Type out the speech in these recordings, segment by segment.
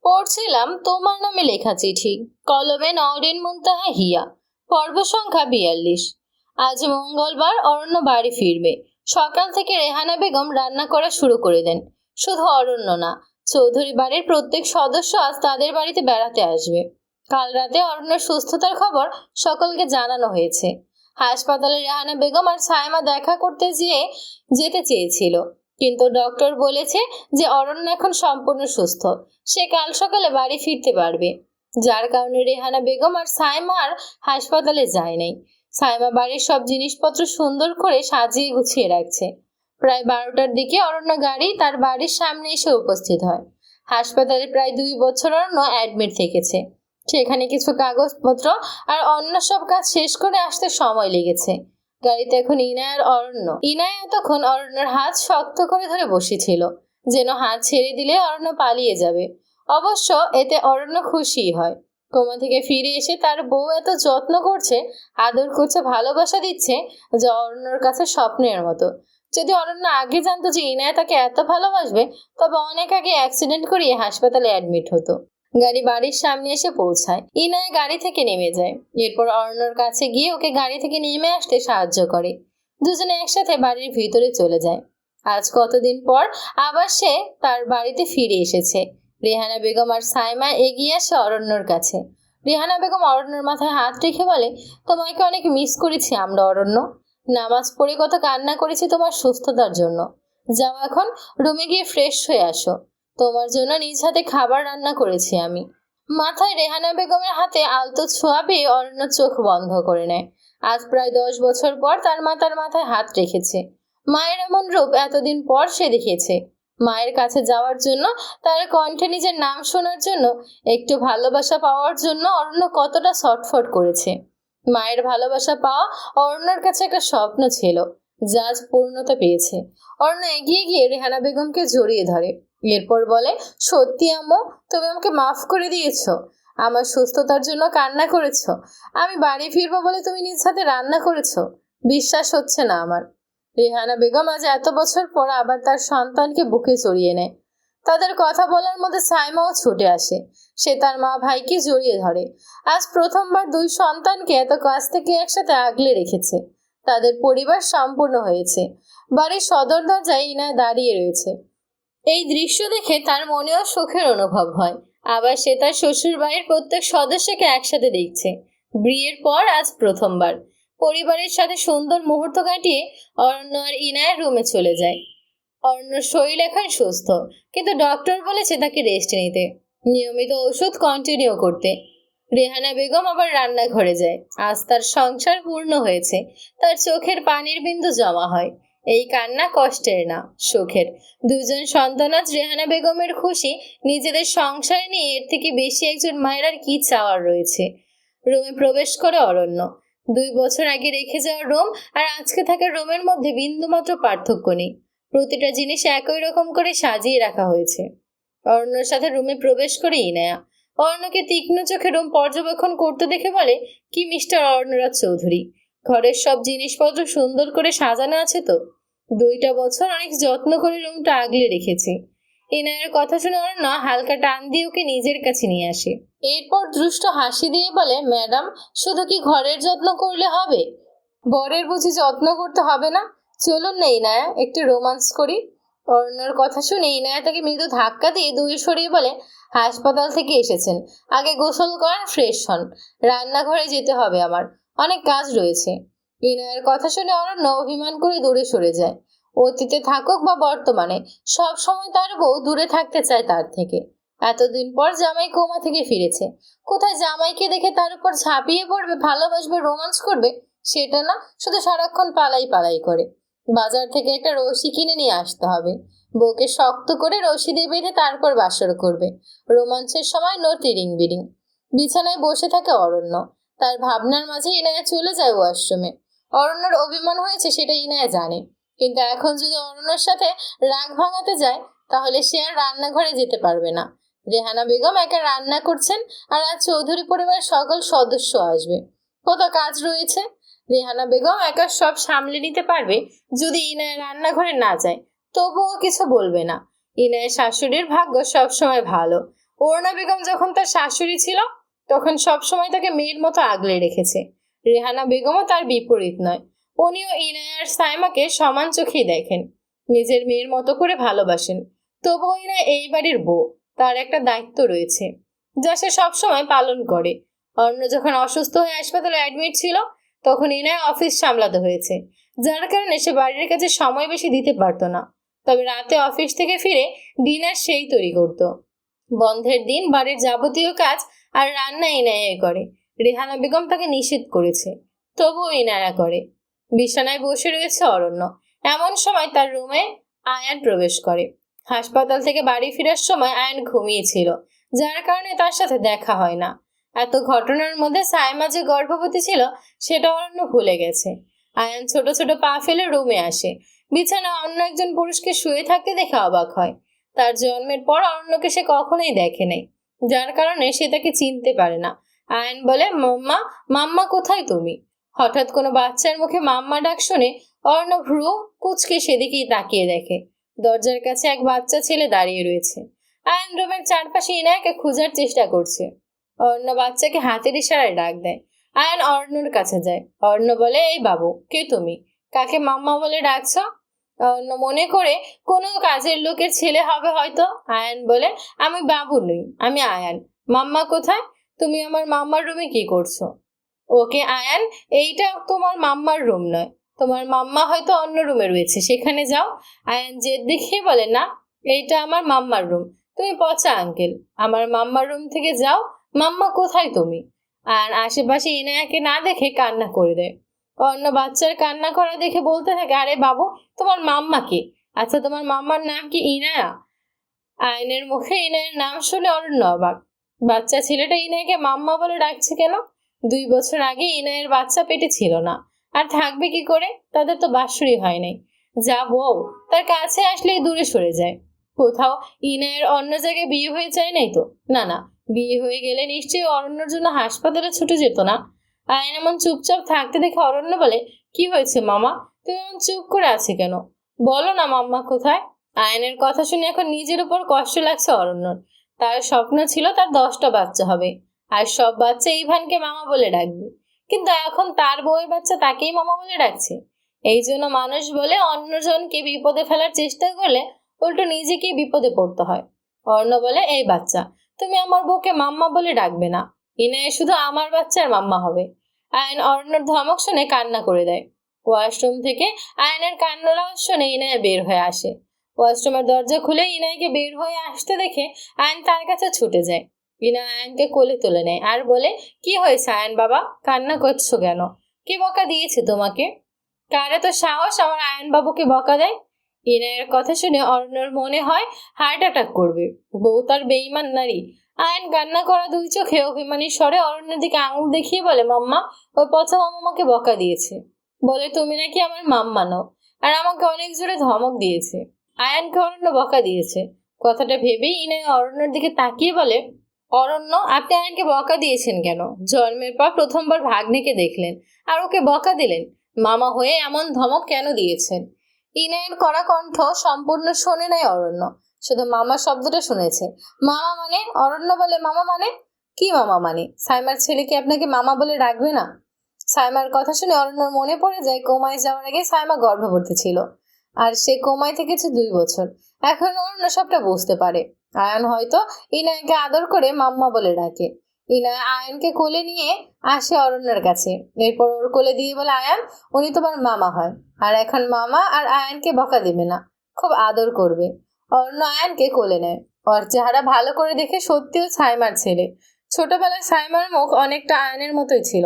পড়ছিলাম তোমার নামে লেখা চিঠি, কলমে নওরিন মুনতাহা হিয়া। পর্ব সংখ্যা 42। আজ মঙ্গলবার অরণ্য বাড়ি ফিরবে। সকাল থেকে রেহানা বেগম রান্না করা শুরু করে দেন। শুধু অরণ্য না, চৌধুরী বাড়ির প্রত্যেক সদস্য আজ তাদের বাড়িতে বেড়াতে আসবে। কাল রাতে অরণ্যের সুস্থতার খবর সকলকে জানানো হয়েছে। হাসপাতালে রেহানা বেগম আর সায়মা দেখা করতে যেতে চেয়েছিল, কিন্তু ডক্টর বলেছে যে অরণ্য এখন সম্পূর্ণ সুস্থ, সে কাল সকালে বাড়ি ফিরতে পারবে। যার কারণে রেহানা বেগম আর সায়মা আর হাসপাতালে যায় নাই। সায়মা বাড়ির সব জিনিসপত্র সুন্দর করে সাজিয়ে গুছিয়ে রাখছে। প্রায় 12টার দিকে অরণ্য গাড়ি তার বাড়ির সামনে এসে উপস্থিত হয়। হাসপাতালে প্রায় 2 বছর অরণ্য অ্যাডমিট থেকেছে। সেখানে কিছু কাগজপত্র আর অন্য সব কাজ শেষ করে আসতে সময় লেগেছে। গাড়িতে এখন ইনায়া আর অরণ্য। ইনায়া এতক্ষণ অরণ্যের হাত শক্ত করে ধরে বসেছিল, যেন হাত ছেড়ে দিলে অরণ্য পালিয়ে যাবে। অবশ্য এতে অরণ্য খুশিই হয়। কোমা থেকে ফিরে এসে তার বউ এত যত্ন করছে, আদর করছে, ভালোবাসা দিচ্ছে, যা অরণ্যর কাছে স্বপ্নের মতো। যদি অরণ্য আগে জানতো যে ইনায়া তাকে এত ভালোবাসবে, তবে অনেক আগে অ্যাক্সিডেন্ট করিয়ে হাসপাতালে অ্যাডমিট হতো। গাড়ি বাড়ির সামনে এসে পৌঁছায়। ইনায়া গাড়ি থেকে নেমে যায়। এরপর অরণ্যর কাছে গিয়ে ওকে গাড়ি থেকে নেমে আসতে সাহায্য করে। দুজনে একসাথে বাড়ির ভিতরে চলে যায়। আজ কতদিন পর আবার সে তার বাড়িতে ফিরে এসেছে। রেহানা বেগম আর সায়মা এগিয়ে আসে অরণ্যর কাছে। রেহানা বেগম অরণ্যর মাথায় হাত রেখে বলে, তোমাকে অনেক মিস করেছি আমরা অরণ্য। নামাজ পড়ে কত কান্না করেছি তোমার সুস্থতার জন্য। যাও এখন রুমে গিয়ে ফ্রেশ হয়ে আসো। তোমার জন্য নিজ হাতে খাবার রান্না করেছি আমি। মাথায় রেহানা বেগমের হাতে আলতো ছোঁয়া পেয়ে অরণ্য চোখ বন্ধ করে নেয়। আজ প্রায় 10 বছর পর তার মা তার মাথায় হাত রেখেছে। মায়ের এমন রূপ এতদিন পর সে দেখেছে। মায়ের কাছে যাওয়ার জন্য, তার কণ্ঠে নিজের নাম শোনার জন্য, একটু ভালোবাসা পাওয়ার জন্য অরণ্য কতটা ছটফট করেছে। মায়ের ভালোবাসা পাওয়া অরণ্যর কাছে একটা স্বপ্ন ছিল, যা আজ পূর্ণতা পেয়েছে। অরণ্য এগিয়ে গিয়ে রেহানা বেগমকে জড়িয়ে ধরে। এরপর বলে, সত্যি আম্মু, তুমি আমাকে মাফ করে দিয়েছো। আমার সুস্থতার জন্য কান্না করেছো। আমি বাড়ি ফিরবো বলে তুমি নিজ হাতে রান্না করেছো। বিশ্বাস হচ্ছে না আমার। রেহানা বেগম আজ এত বছর পর আবার তার সন্তানকে বুকে জড়িয়ে নেয়। তাদের কথা বলার মধ্যে সাইমাও ছুটে আসে। সে তার মা ভাইকে জড়িয়ে ধরে। আজ প্রথমবার 2 সন্তানকে এত কাছ থেকে একসাথে আগলে রেখেছে। তাদের পরিবার সম্পূর্ণ হয়েছে। বাড়ির সদর দরজায় ইনায়া দাঁড়িয়ে রয়েছে। এই দৃশ্য দেখে তার মনেও সুখের অনুভব হয়। আবার সে তার শ্বশুর বাড়ির প্রত্যেক সদস্যকে একসাথে দেখছে। বিয়ের পর আজ প্রথমবার পরিবারের সাথে সুন্দর মুহূর্ত কাটিয়ে অরণ্য আর ইনায়ের রুমে চলে যায়। অরণ্যর শরীর এখন সুস্থ, কিন্তু ডক্টর বলেছে তাকে রেস্ট নিতে, নিয়মিত ওষুধ কন্টিনিউ করতে। রেহানা বেগম আবার রান্নাঘরে যায়। আজ তার সংসার পূর্ণ হয়েছে। তার চোখের পানির বিন্দু জমা হয়। এই কান্না কষ্টের না, সুখের। 2জন সন্তান আজ রেহানা বেগমের খুশি। নিজেদের সংসার নিয়ে এর থেকে বেশি একজন মায়ের আর কি চাওয়ার রয়েছে। রুমে প্রবেশ করে অরণ্য। 2 বছর আগে রেখে যাওয়া রুম আর আজকে থাকা রুমের মধ্যে বিন্দুমাত্র পার্থক্য নেই। প্রতিটা জিনিস একই রকম করে সাজিয়ে রাখা হয়েছে। অরণ্যর সাথে রুমে প্রবেশ করে ইনায়া অরণ্যকে তীক্ষ্ণ চোখে রুম পর্যবেক্ষণ করতে দেখে বলে, কি মিস্টার অরণ্যরাজ চৌধুরী, ঘরের সব জিনিসপত্র সুন্দর করে সাজানো আছে তো? 2টা বছর অনেক যত্ন করে রুমটা আগলে রেখেছি। ইনায়ের কথা শুনে অরণ্য হালকা টান দিয়ে ওকে নিজের কাছে নিয়ে আসে। এরপর দুষ্ট হাসি দিয়ে বলে, ম্যাডাম, শুধু কি ঘরের যত্ন করলে হবে? বরের বুঝি যত্ন করতে হবে না? চলুন না ইনায়া, একটু রোমান্স করি। অরণ্যর কথা শুনে ইনায়া তাকে মৃদু ধাক্কা দিয়ে দূরে সরিয়ে বলে, হাসপাতাল থেকে এসেছেন, আগে গোসল করেন, ফ্রেশ হন। রান্নাঘরে যেতে হবে আমার, অনেক কাজ রয়েছে। ইনায়ার কথা শুনে অরণ্য অভিমান করে দূরে সরে যায়। অতীতে থাকুক বা বর্তমানে, সব সময় তার বউ দূরে থাকতে চায় তার থেকে। এতদিন পর জামাই কোমা থেকে ফিরেছে। কোথায় জামাইকে দেখে তার উপর ঝাঁপিয়ে পড়বে, ভালোবাসবে, রোমান্স করবে, সেটা না, শুধু সারাক্ষণ পালাই পালাই করে। বাজার থেকে একটা রশি কিনে নিয়ে আসতে হবে। বউকে শক্ত করে রশি দিয়ে বেঁধে তারপর বাসর করবে। রোমাঞ্চের সময় নো তিরিং বিরিং। বিছানায় বসে থাকে অরণ্য। তার ভাবনার মাঝে ইনায়া চলে যায় ওয়াশরুমে। অরণ্যর অভিমান হয়েছে সেটা ইনায়া জানে, কিন্তু এখন যদি অরণ্যর সাথে রাগ ভাঙাতে যায়, তাহলে সে আর রান্নাঘরে যেতে পারবে না। রেহানা বেগম একা রান্না করছেন, আর আজ চৌধুরী পরিবারের সকল সদস্য আসবে। কত কাজ রয়েছে। রেহানা বেগম একা সব সামলে নিতে পারবে যদি ইনায়া রান্নাঘরে না যায়, তবুও কিছু বলবে না। ইনায়ের শাশুড়ির ভাগ্য সবসময় ভালো। অরুণা বেগম যখন তার শাশুড়ি ছিল তখন সবসময় তাকে মেয়ের মতো আগলে রেখেছে। রেহানা বেগমও তার বিপরীত নয়। উনিও ইনায়া আর সাইমাকে সমান চোখেই দেখেন, নিজের মেয়ের মতো করে ভালোবাসেন। তবুও ইনায়া এই বাড়ির বউ, তার একটা দায়িত্ব রয়েছে যা সে সবসময় পালন করে। অর্ণ যখন অসুস্থ হয়ে হাসপাতালে অ্যাডমিট ছিল তখন ইনায়া অফিস সামলাতে হয়েছে, যার কারণে সে বাড়ির কাছে সময় বেশি দিতে পারতো না। তবে রাতে অফিস থেকে ফিরে ডিনার সেই তৈরি করত। বন্ধের দিন বাড়ির যাবতীয় কাজ আর রান্না ইনায়াই করে। রেহানা বেগম তাকে নিষেধ করেছে, তবুও ইনায়া করে। বিছানায় বসে রয়েছে অরণ্য। এমন সময় তার রুমে আয়ান প্রবেশ করে। হাসপাতাল থেকে বাড়ি ফেরার সময় আয়ান ঘুমিয়েছিল, যার কারণে তার সাথে দেখা হয় না। এত ঘটনার মধ্যে সাইমা যে গর্ভবতী ছিল সেটা অরণ্য ভুলে গেছে। আয়ান ছোট ছোট পা ফেলে রুমে আসে। বিছানায় অন্য একজন পুরুষকে শুয়ে থাকতে দেখে অবাক হয়। তার জন্মের পর অরণ্যকে সে কখনোই দেখে নাই, যার কারণে সে তাকে চিনতে পারে না। আয়ান বলে, মাম্মা, মাম্মা কোথায় তুমি? হঠাৎ কোনো বাচ্চার মুখে মাম্মা ডাক শুনে অরণ্য ভ্রু কুঁচকে সেদিকেই তাকিয়ে দেখে। দরজার কাছে এক বাচ্চা ছেলে দাঁড়িয়ে রয়েছে। আয়ান রুমের চারপাশে ইনায়াকে খোঁজার চেষ্টা করছে। অরণ্য বাচ্চাকে হাতের ইশারায় ডাক দেয়। আয়ান অরণ্যর কাছে যায়। অরণ্য বলে, এই বাবু, কে তুমি? কাকে মাম্মা বলে ডাকছ? অরণ্য মনে করে কোনো কাজের লোকের ছেলে হবে হয়তো। আয়ান বলে, আমি বাবু নই, আমি আয়ান। মাম্মা কোথায়? তুমি আমার মাম্মার রুমে কি করছো? ওকে আয়ান, এইটা তোমার মাম্মার রুম নয়, তোমার মাম্মা হয়তো অন্য রুমে রয়েছে, সেখানে যাও। আয়ান জেদ দেখিয়ে বলে, না, এইটা আমার মাম্মার রুম, তুমি পচা আঙ্কেল, আমার মাম্মার রুম থেকে যাও। মাম্মা কোথায় তুমি? আর আশেপাশে ইনায়াকে না দেখে কান্না করে দেয়। অন্য বাচ্চার কান্না করা দেখে বলতে থাকে, আরে বাবু, তোমার মাম্মা কে? আচ্ছা, তোমার মাম্মার নাম কি ইনায়া? আয়নের মুখে ইনায়ের নাম শুনে অরণ্য অবাক। বাচ্চা ছেলেটা ইনায়কে মাম্মা বলে ডাকছে কেন? 2 বছর আগে ইনায়ের বাচ্চা পেটে ছিল না, আর থাকবে কি করে? তাদের তো বাৎসরই হয় নাই। যা বউ, তার কাছে আসলেই দূরে সরে যায়। কোথাও ইনায়ের অন্য জায়গায় বিয়ে হয়ে যায় নাই তো? না না, বিয়ে হয়ে গেলে নিশ্চয়ই অরণ্যর জন্য হাসপাতালে ছুটে যেত না। আয়ন এমন চুপচাপ থাকতে দেখে অরণ্য বলে, কি হয়েছে মামা, তুমি এমন চুপ করে আছে কেন? বলো না মাম্মা কোথায়? আয়নের কথা শুনে এখন নিজের উপর কষ্ট লাগছে অরণ্যর। তার স্বপ্ন ছিল তার 10টা বাচ্চা হবে, আর সব বাচ্চা ইভানকে মামা বলে ডাকবে। কিন্তু এখন তার বউয়ের বাচ্চা তাকেই মামা বলে ডাকছে। এই জন্য মানুষ বলে, অন্যজনকে বিপদে ফেলার চেষ্টা করলে উল্টো নিজেকেই বিপদে পড়তে হয়। অর্ণ বলে, এই বাচ্চা, তুমি আমার বউকে মাম্মা বলে ডাকবে না, ইনায় শুধু আমার বাচ্চার মাম্মা হবে। আয়ন অরণ্যর ধমক শুনে কান্না করে দেয়। ওয়াশরুম থেকে আয়নের কান্নার আওয়াজ শুনে ইনায়া বের হয়ে আসে। ওয়াশরুমের দরজা খুলে ইনায়কে বের হয়ে আসতে দেখে আয়ন তার কাছে ছুটে যায়। ইনায়া আয়নকে কোলে তুলে নেয় আর বলে, কি হয়েছে আয়ন বাবা, কান্না করছো কেন? কে বকা দিয়েছে তোমাকে? কারে তো সাহস আমার আয়ন বাবুকে বকা দেয়? ইনায়ের কথা শুনে অরণ্যর মনে হয় হার্ট অ্যাটাক করবে। বউ তার বেঈমান নারী। আয়ন কান্না করা 2 চোখে অভিমানী স্বরে অরণ্যের দিকে আঙুল দেখিয়ে বলে, মাম্মা, ওই পচা মামাকে বকা দিয়েছে, বলে তুমি নাকি আমার মাম্মা নও, আর আমাকে অনেক জোরে ধমক দিয়েছে। আয়ানকে অরণ্য বকা দিয়েছে। কথাটা ভেবেই ইনায়া অরণ্যের দিকে তাকিয়ে বলে, অরণ্য, আপনি আয়ানকে বকা দিয়েছেন কেন? জন্মের পর প্রথমবার ভাগ্নেকে দেখলেন আর ওকে বকা দিলেন, মামা হয়ে এমন ধমক কেন দিয়েছেন? ইনায়ের কড়া কণ্ঠ সম্পূর্ণ শোনে নাই অরণ্য, শুধু মামা শব্দটা শুনেছে। মামা মানে? অরণ্য বলে, মামা মানে? কি মামা মানে? সাইমার ছেলে কি আপনাকে মামা বলে ডাকবে না? সাইমার কথা শুনে অরণ্যর মনে পড়ে যায় কোমায় যাওয়ার আগে সাইমা গর্ভবতী ছিল, আর সে কোমায় থেকেছে 2 বছর। এখন অরণ্য সবটা বুঝতে পারে। আয়ন হয়তো ইনায়কে আদর করে মাম্মা বলে ডাকে। ইনায় আয়নকে কোলে নিয়ে আসে অরণ্যের কাছে। এরপর ওর কোলে দিয়ে বলে, আয়ান, উনি তোমার মামা হয়, আর এখন মামা আর আয়নকে বকা দেবে না, খুব আদর করবে। অরণ্য আয়নকে কোলে নেয়। ওর চেহারা ভালো করে দেখে সত্যিও সাইমার ছেলে। ছোটবেলায় সাইমার মুখ অনেকটা আয়নের মতোই ছিল।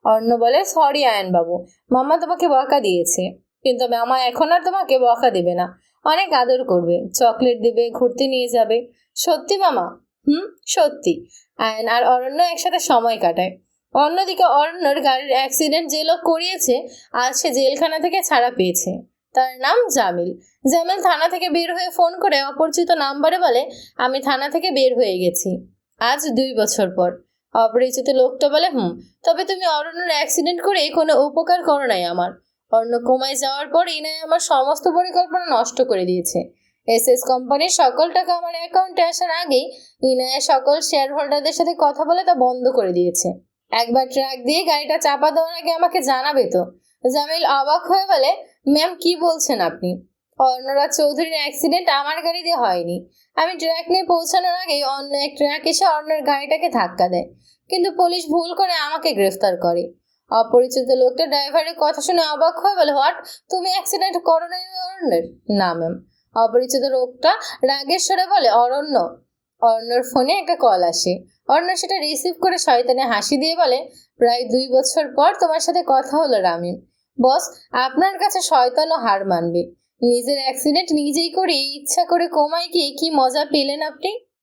অর্ণ বলে, সরি আয়ন বাবু, মামা তোমাকে বকা দিয়েছে, কিন্তু মামা এখন আর তোমাকে বকা দেবে না, অনেক আদর করবে, চকলেট দেবে, ঘুরতে নিয়ে যাবে। সত্যি মামা? সত্যি। আয়ন আর অরণ্য একসাথে সময় কাটায়। অন্যদিকে অরণ্যর গাড়ির অ্যাক্সিডেন্ট যে লোক করিয়েছে আজ সে জেলখানা থেকে ছাড়া পেয়েছে। তার নাম জামিল। জামিল থানা থেকে বের হয়ে ফোন করে অপরিচিত নাম্বারে বলে, আমি থানা থেকে বের হয়ে গেছি আজ 2 বছর পর। অপরিচিত লোকটা বলে, তবে তুমি অরণ্যর অ্যাক্সিডেন্ট করে কোনো উপকার করো নাই আমার। অরণ্য কোমায় যাওয়ার পর ইনায় আমার সমস্ত পরিকল্পনা নষ্ট করে দিয়েছে। এসএস কোম্পানির সকল টাকা আমার অ্যাকাউন্টে আসার আগেই ইনায়া সকল শেয়ার হোল্ডারদের সাথে কথা বলে তা বন্ধ করে দিয়েছে। একবার ট্রাক দিয়ে গাড়িটা চাপা দেওয়ার আগে আমাকে জানাবে তো। জামিল অবাক হয়ে বলে, ম্যাম কি বলছেন আপনি? অর্ণরাজ চৌধুরীর অ্যাক্সিডেন্ট আমার গাড়ি দিয়ে হয়নি। আমি ট্রাক নিয়ে পৌঁছানোর আগেই অন্য এক ট্রাক এসে অর্ণর গাড়িটাকে ধাক্কা দেয়, কিন্তু পুলিশ ভুল করে আমাকে গ্রেফতার করে। অপরিচিত লোকটা ড্রাইভারের কথা শুনে অবাক হয়ে বলে, হোয়াট, তুমি অ্যাক্সিডেন্ট করো নাই অর্ণের? না ম্যাম। অপরিচিত লোকটা রাগের স্বরে বলে, অরণ্য। অর্ণর ফোনে একটা কল আসে। অর্ণ সেটা রিসিভ করে শয়তানে হাসি দিয়ে বলে, প্রায় 2 বছর পর তোমার সাথে কথা হলো রামিম। বস, আপনার কাছে শয়তানও হার মানবে। নিজের অ্যাক্সিডেন্ট নিজেই করে ইচ্ছা করে কোমায় গিয়ে কি মজা পেলেন আপনি?